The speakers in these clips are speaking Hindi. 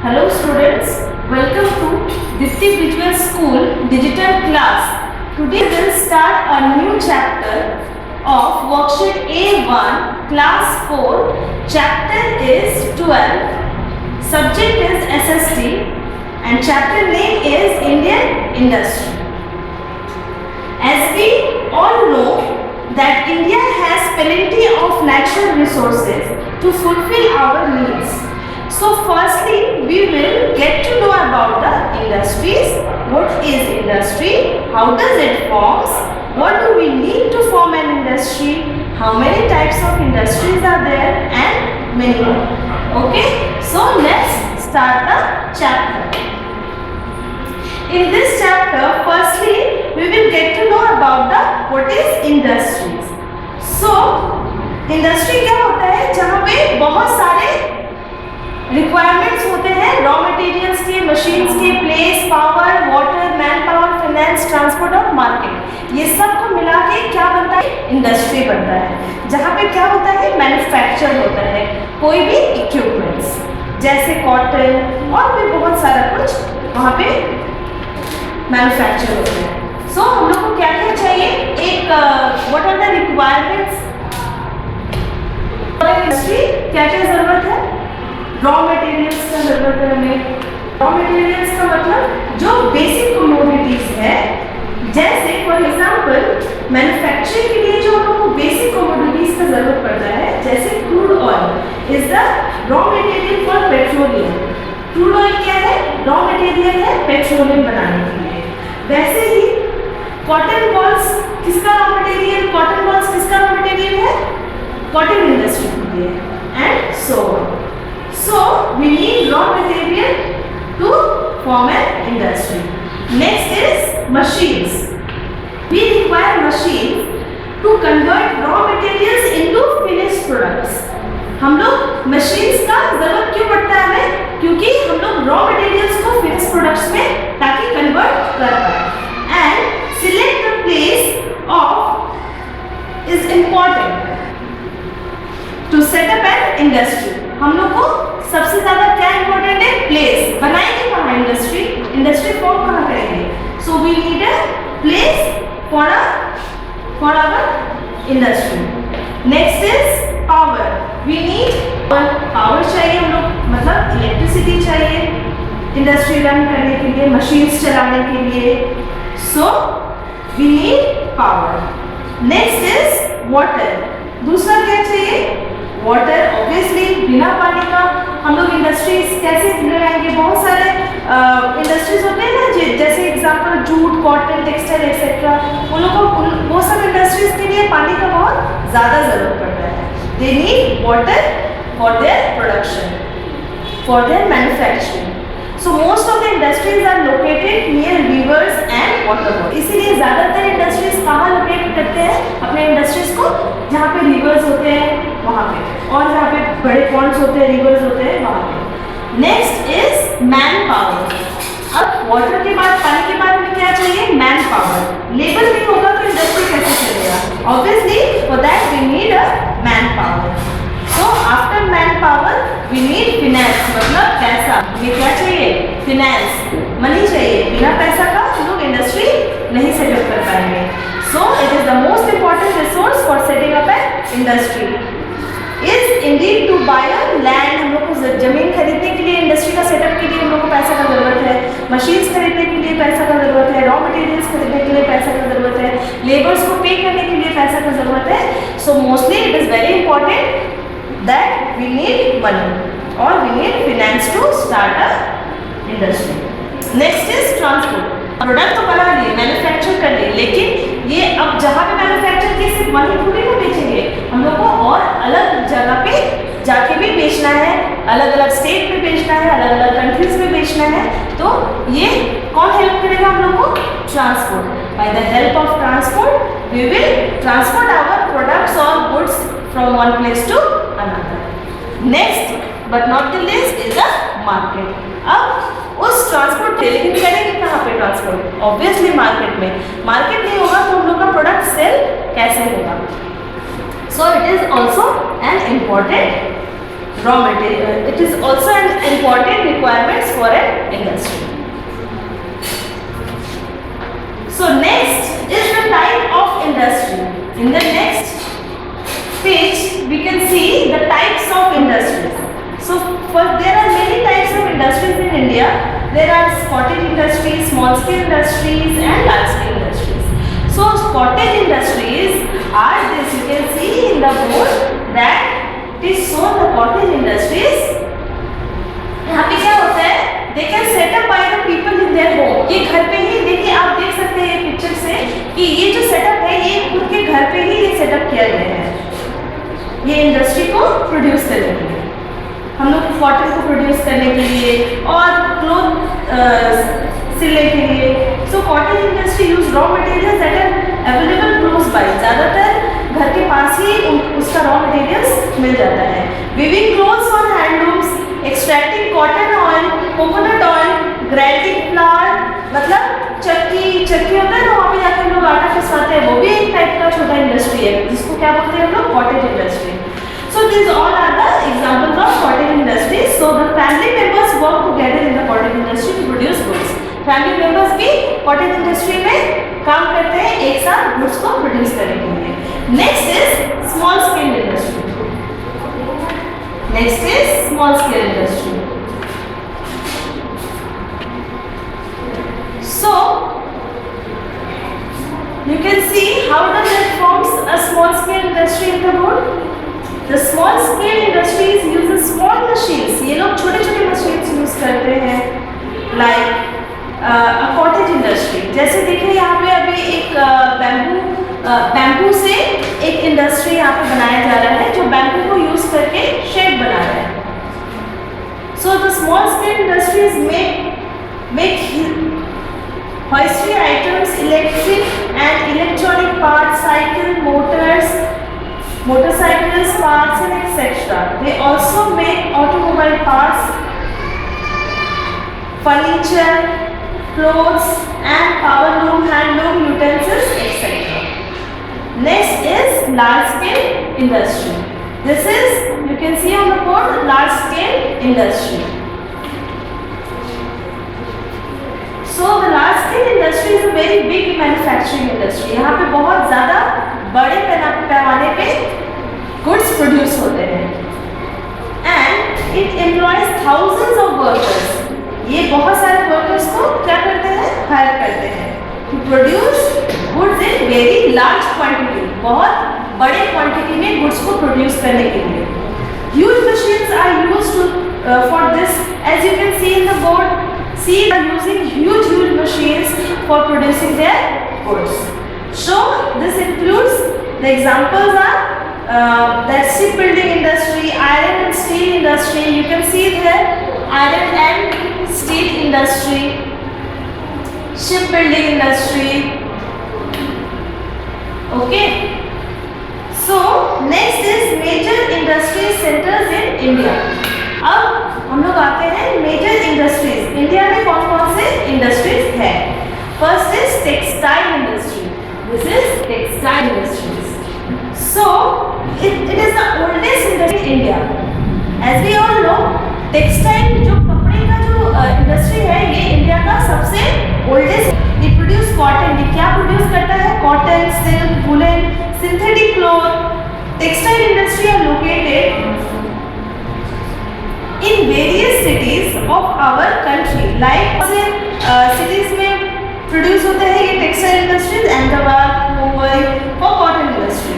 Hello students, welcome to Dipti Visual School Digital Class. Today we will start a new chapter of worksheet A1 class 4. Chapter is 12. Subject is SST and chapter name is Indian Industry. As we all know that India has plenty of natural resources to fulfill our needs. So firstly, we will get to know about the industries. What is industry? How does it forms? What do we need to form an industry? How many types of industries are there? And many more. Okay, so let's start the chapter. In this chapter, firstly, we will get to know about the what is industries. So, industry क्या होता है? जहाँ पे बहुत सारे रिक्वायरमेंट्स होते हैं रॉ मटेरियल्स के, मशीन्स के, place, power, water, man power, finance, transport और मार्केट, ये सब को मिला के क्या बनता है? इंडस्ट्री बनता है, जहाँ पे क्या होता है? मैन्युफैक्चर होता है कोई भी इक्विपमेंट्स जैसे कॉटन और भी बहुत सारा कुछ वहाँ पे मैन्युफैक्चर होता है। सो हम लोग को क्या क्या चाहिए? एक what are the requirements industry, क्या क्या जरूरत है? रॉ मटेरियल्स का जरूरत है हमें। रॉ मटेरियल्स का मतलब जो बेसिक कमोडिटीज है, जैसे फॉर एग्जांपल मैन्युफैक्चरिंग के लिए जो हम लोग को बेसिक कमोडिटीज का जरूरत पड़ता है, जैसे crude oil is the raw material for petroleum. Crude oil क्या है? रॉ मटेरियल है पेट्रोलियम बनाने के लिए। वैसे ही कॉटन बॉल्स किसका रॉ मटेरियल? कॉटन बॉल्स किसका रॉ मटेरियल है? कॉटन इंडस्ट्री के लिए and so on. So we need raw material to form an industry. Next is machines. We require machines to convert raw materials into finished products. हम लोग machines का जरूरत क्यों पड़ता है हमें? क्योंकि हम लोग raw materials को finished products में ताकि convert कर पाए। And select the place of is important to set up an industry. हम लोग को सबसे ज्यादा क्या इंपॉर्टेंट है? प्लेस। बनाएंगे कहाँ इंडस्ट्री? इंडस्ट्री फॉर्म कहाँ करेंगे? So we need a place for our industry. Next is power. We need power चाहिए हम लोग, मतलब इलेक्ट्रिसिटी चाहिए इंडस्ट्री रन करने के लिए, मशीन्स चलाने के लिए। So we need power. Next is water. दूसरा क्या चाहिए? वाटर। ऑब्वियसली बिना पानी का हम लोग इंडस्ट्रीज कैसे लगाएंगे? बहुत सारे इंडस्ट्रीज होते हैं ना, जैसे example jute, cotton, textile etcetera, उन लोगों को वो सब इंडस्ट्रीज के लिए पानी का बहुत ज़्यादा ज़रूरत पड़ता है। They need water for their production, for their manufacturing. So most of the industries are located near rivers and water body. इसीलिए ज़्यादातर इंडस्ट्रीज कहाँ लोकेट करते हैं अपने इंडस्ट्रीज को? जहाँ पे रिवर्स होते हैं वहाँ पे, और जहाँ पे बड़े पॉन्ड्स होते हैं, रिवर्स होते हैं वहाँ पे। Next is man power. अब वाटर के बाद, पानी के बाद में क्या चाहिए? Man power. लेबर नहीं होगा तो इंडस्ट्री कैसे चलेगा? Obviously for that we need a man power. So after man power we need finance, मतलब पैसा। ये क्या चाहिए? फिनेंस, मनी चाहिए। बिना पैसा का हम लोग इंडस्ट्री नहीं सेटअप कर पाएंगे। So it is the most important resource for setting up an industry is indeed to buy a land. हम लोग को जमीन खरीदने के लिए, इंडस्ट्री का सेटअप के लिए हम लोग को पैसा का जरूरत है। मशीन्स खरीदने के लिए पैसा का जरूरत है। रॉ मटेरियल्स खरीदने के लिए पैसा का जरूरत है। लेबर्स को पे करने के लिए पैसा का जरूरत है। So mostly it is very important that we need money और we need finance to start a industry. Next is transport. Product तो बना लिए, मैन्युफैक्चर कर लिए, लेकिन ये अब जहाँ पे मैन्युफैक्चर किए सिर्फ वहीं थोड़ी ना बेचेंगे, हम लोग को और अलग जगह पे जाके भी बेचना है, अलग अलग स्टेट में बेचना है, अलग अलग कंट्रीज में बेचना है। तो ये कौन हेल्प करेगा हम लोग को? Transport. By the help of transport we will transport our products और goods from one place to another. Next but not the least is the market. अब उस ट्रांसपोर्ट लेकिन करेंगे कहाँ पे ट्रांसपोर्ट? ऑब्वियसली मार्केट में। मार्केट नहीं होगा तो हम लोग का प्रोडक्ट सेल कैसे होगा? सो it is also an important raw material. It is also an important requirements for an industry. So next is the type of industry. In the next page we can see the types of industries. So there are many types of industries in India. There are cottage industries, small scale industries and large scale industries. So cottage industries are this, you can see in the board that it is shown the cottage industries. यहाँ पे क्या होता है, they can set up by the people in their home. ये घर पे ही, देखिए आप देख सकते हैं पिक्चर से कि ये जो सेटअप है ये खुद के घर पे ही ये सेटअप किया गया है, ये इंडस्ट्री को प्रोड्यूस करने के लिए, हम लोग कॉटन को प्रोड्यूस करने के लिए और क्लोथ सिलने के लिए. So cotton industry use raw materials that are available close by. ज़्यादातर घर के पास ही उसका रॉ मटेरियल्स मिल जाता है. Weaving clothes for handlooms, extracting cotton oil, coconut oil, grinding flower, मतलब चक्की होता है ना, वहाँ पे जाकर लोग आटा पिसवाते हैं, वो भी एक टाइप का छोटा इंडस्ट्री है जिसको क्या बोलते हैं हम लोग, cottage industry. So these all are the examples of cottage industry. So the family members work together in the cottage industry to produce goods. Family members भी cottage industry में काम करते हैं एक साथ goods को produce करने के लिए. Next is small scale industry. Next is small scale industry. So you can see how does it forms a small scale industry in the board. The small scale industries uses small machines. ये लोग छोटे छोटे machines यूज करते हैं. Like a cottage industry. जैसे देखिए यहाँ पे अभी एक बैम्बू से एक इंडस्ट्री यहाँ पे बनाया जा रहा है जो बैम्बू को यूज करके शेड बना रहा है. So the small scale industries make hoistry items, electric and electronic parts, cycle, motors, motorcycles parts and etc. They also make automobile parts, furniture, clothes and power loom, hand loom, utensils, etc. Next is large scale industry. This is, you can see on the board, large scale industry. So the large scale industry is a very big manufacturing industry. यहाँ पे बहुत ज़्यादा बड़े पैमाने पे गुड्स प्रोड्यूस होते हैं and it employees thousands of workers. ये बहुत सारे वर्कर्स को क्या करते हैं, हायर करते हैं to produce goods in very large quantity. बहुत बड़े क्वांटिटी में गुड्स को प्रोड्यूस करने के लिए. Huge machines are used for this. As you can see in the board, see they are using huge machines for producing their goods. So this includes, the examples are that shipbuilding industry, iron and steel industry. You can see there iron and steel industry, shipbuilding industry. Okay. So next is major industry centers in India. अब हम लोग आते हैं मेजर इंडस्ट्रीज. इंडिया में कौन कौन से इंडस्ट्रीज है. First is textile industry. This is textile industries. So it is the oldest industry in India. As we all know, textile जो कपड़े का जो इंडस्ट्री है ये इंडिया का सबसे ओल्डेस्ट. It produce cotton. ये क्या प्रोड्यूस करता है, cotton, silk, woollen, synthetic cloth. Textile industry are located in various cities of our country. Like cities में produce होते हैं ये textile industries, Ahmedabad, Mumbai for cotton industry.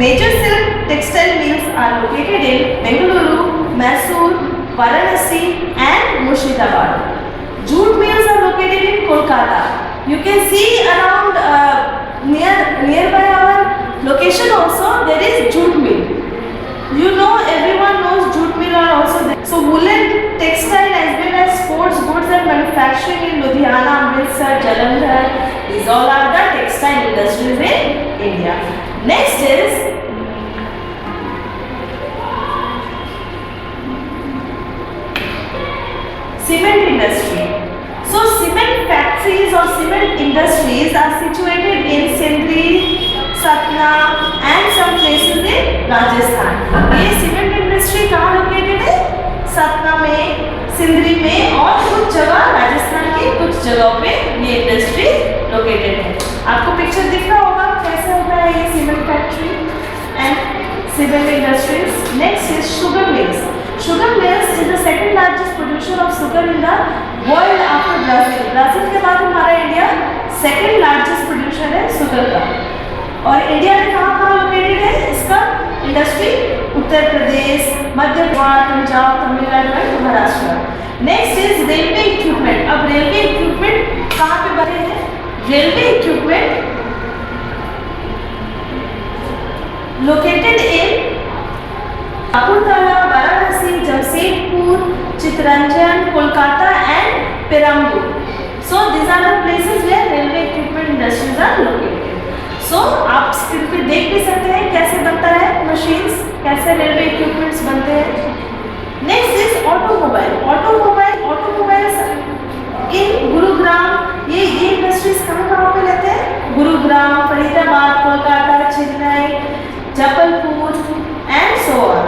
Major silk textile mills are located in Bengaluru, Mysore, Varanasi and Murshidabad. Jute mills are located in Kolkata. You can see around nearby our location also there is jute mill. You know, everyone knows jute mill are also there. So woolen, textile as well as sports goods and manufacturing in Ludhiana, Amritsar, Jalandhar, these all are the textile industries in India. Next is cement industry. So cement factories or cement industries are situated in Sindri, Satna and some places in Rajasthan. ये cement industry इंडस्ट्री कहाँ लोकेटेड है? सतना में, सिंदरी में और कुछ जगह राजस्थान की कुछ जगहों पे ये इंडस्ट्री लोकेटेड है। आपको पिक्चर दिख रहा होगा कैसे होता है ये cement factory and cement industries. Next is sugar mills. Sugar mills is the second largest producer of sugar in the world after Brazil. Brazil के बाद हमारा इंडिया second largest producer है sugar का। और इंडिया में कहाँ लोकेटेड है इसका industry? Uttar Pradesh, Madhya Pradesh, Punjab, Tamil Nadu and Maharashtra. Next is railway equipment. अब रेलवे इक्विपमेंट कहाँ पे बने हैं? Railway equipment located in Kapurthala, Varanasi, Jamshedpur, Chittaranjan, Kolkata and Perambur. So these are the places where railway equipment industries are located. So आप स्क्रीन पे देख भी सकते हैं कैसे बनता है मशीन्स, कैसे रेलवे इक्विपमेंट्स बनते हैं। Next is automobile. ऑटोमोबाइल्स इन गुरुग्राम, ये इंडस्ट्रीज कहाँ पे रहते हैं? Gurugram, Faridabad, Kolkata, Chennai, Jabalpur and so on.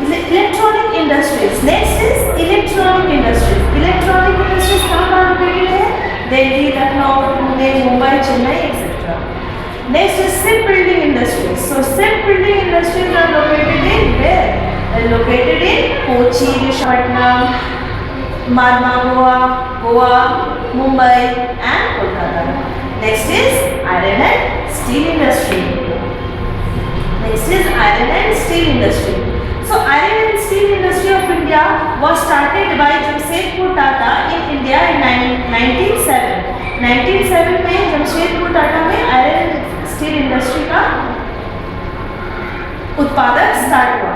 Electronic industries. Next is electronic industries. Electronic industries कहाँ लोकेटेड है? Delhi, Lucknow, Pune, Mumbai, Chennai etc. Next is shipbuilding industries. So shipbuilding industries are located in where? They are located in Kochi, Visakhapatnam, Marmagua, Goa, Mumbai and Kolkata. Next is iron and steel industry. Next is iron and steel industry. So iron and steel industry of India was started by Jamshedpur Tata in India in 1907. 1907 में जमशेदपुर टाटा में आयरन एंड स्टील इंडस्ट्री का उत्पादन स्टार्ट हुआ।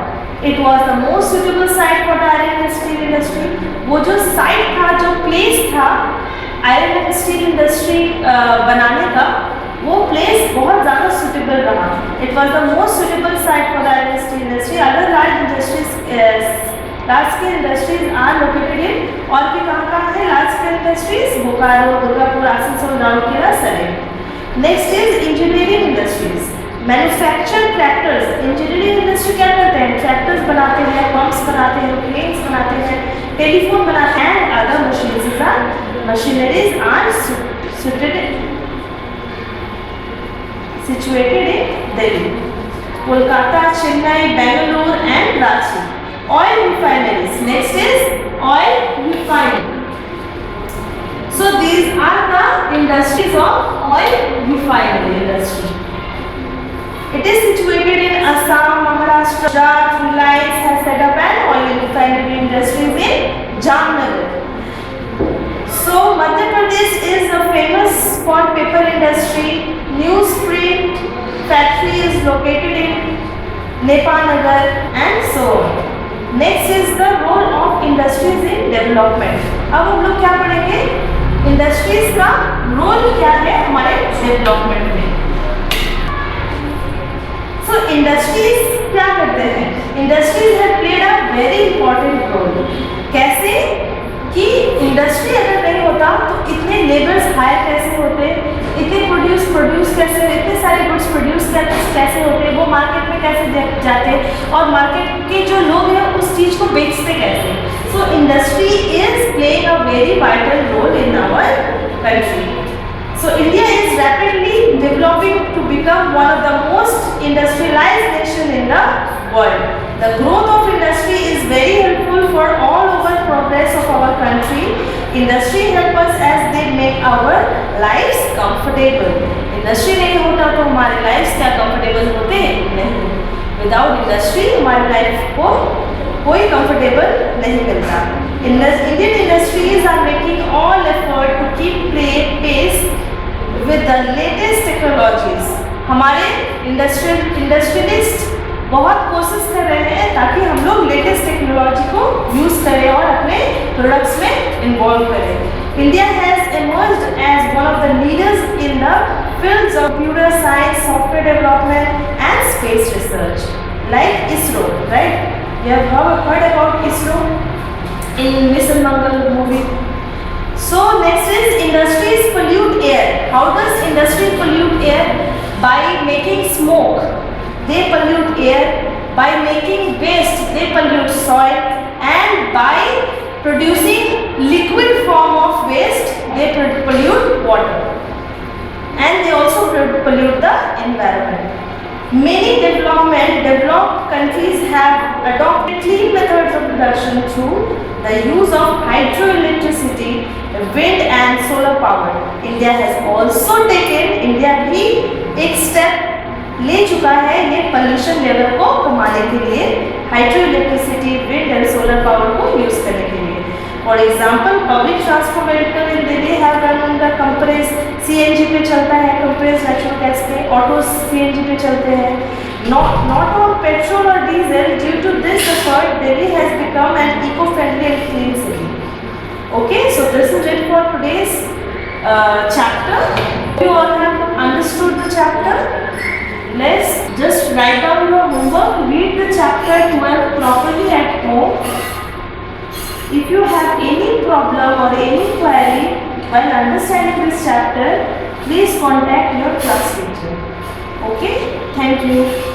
It was the most suitable site for the iron and steel industry. वो जो साइट था, जो प्लेस था आयरन एंड स्टील इंडस्ट्री बनाने का, वो प्लेस बहुत ज़्यादा सुटेबल रहा। It was the most suitable site for the iron steel industry. Other large scale industries are located in, और भी कहाँ है large scale industries? Bokaro, Durgapur, Asansol, Rourkela, सरेन। Next is engineering industries. Manufacture tractors. Engineering industry क्या करते हैं? ट्रैक्टर्स बनाते हैं, पंप्स बनाते हैं, प्लेन्स बनाते हैं, टेलीफोन बनाते हैं and other machineries are situated in Delhi, Kolkata, Chennai, Bangalore and Ranchi. Oil refineries. Next is oil refining. So these are the industries of oil refinery industry. It is situated in Assam, Maharashtra, Gujarat. Reliance has set up an oil refinery industries in Jamnagar. So Madhya Pradesh is famous for paper industry. Newsprint factory is located in Nepanagar and so on. Next is the role of industries in development. अब हम लोग क्या पढ़ेंगे? इंडस्ट्रीज का रोल क्या है हमारे डेवलपमेंट में। So इंडस्ट्रीज क्या करते हैं? Industries have played a very important role. कैसे कि इंडस्ट्री अगर नहीं होता तो इतने लेबर्स हायर कैसे होते, इतने प्रोड्यूस कैसे, इतने सारे गुड्स प्रोड्यूस कैसे होते, वो मार्केट में कैसे जाते और मार्केट के जो लोग हैं उस चीज़ को बेचते कैसे। सो industry is playing a very vital role in our country. So India is rapidly developing to become one of the most industrialised nation in the world. The growth of industry is very helpful for all over progress of our country. Industry help us as they make our lives comfortable. Industry नहीं होता तो हमारे lives क्या comfortable होते नहीं। Without industry हमारी life को कोई comfortable नहीं मिलता। Indian industries are making all effort to keep pace with the latest technologies. हमारे इंडस्ट्रियलिस्ट बहुत कोशिश कर रहे हैं ताकि हम लोग लेटेस्ट टेक्नोलॉजी को यूज़ करें और अपने प्रोडक्ट्स में इन्वॉल्व करें। India has emerged as one of the leaders in the fields of computer science, software development and space research, like ISRO, right? You have heard about ISRO in Mission Mangal movie. So next is industries pollute air. How does industry pollute air? By making smoke. They pollute air by making waste they pollute soil, and by producing liquid form of waste they pollute water, and they also pollute the environment. Many developed countries have adopted clean methods of production through the use of hydroelectricity, wind and solar power. India has also taken, India भी एक स्टेप ले चुका है ये पोल्यूशन लेवल को कमाने के लिए, hydro electricity, wind and solar power को यूज करने के लिए. For example public transport vehicle in Delhi have run on the compress CNG पे चलता है, कंप्रेस नेचुरल गैस पे, ऑटो सीएनजी पे चलते हैं, not on petrol or diesel. Due to this effort, Delhi has become an eco-friendly and clean city. Okay, so this is it for today's chapter. You all have understood the chapter. Let's just write down your homework. Read the chapter 12 properly at home. If you have any problem or any query while understanding this chapter, please contact your class teacher. Okay, thank you.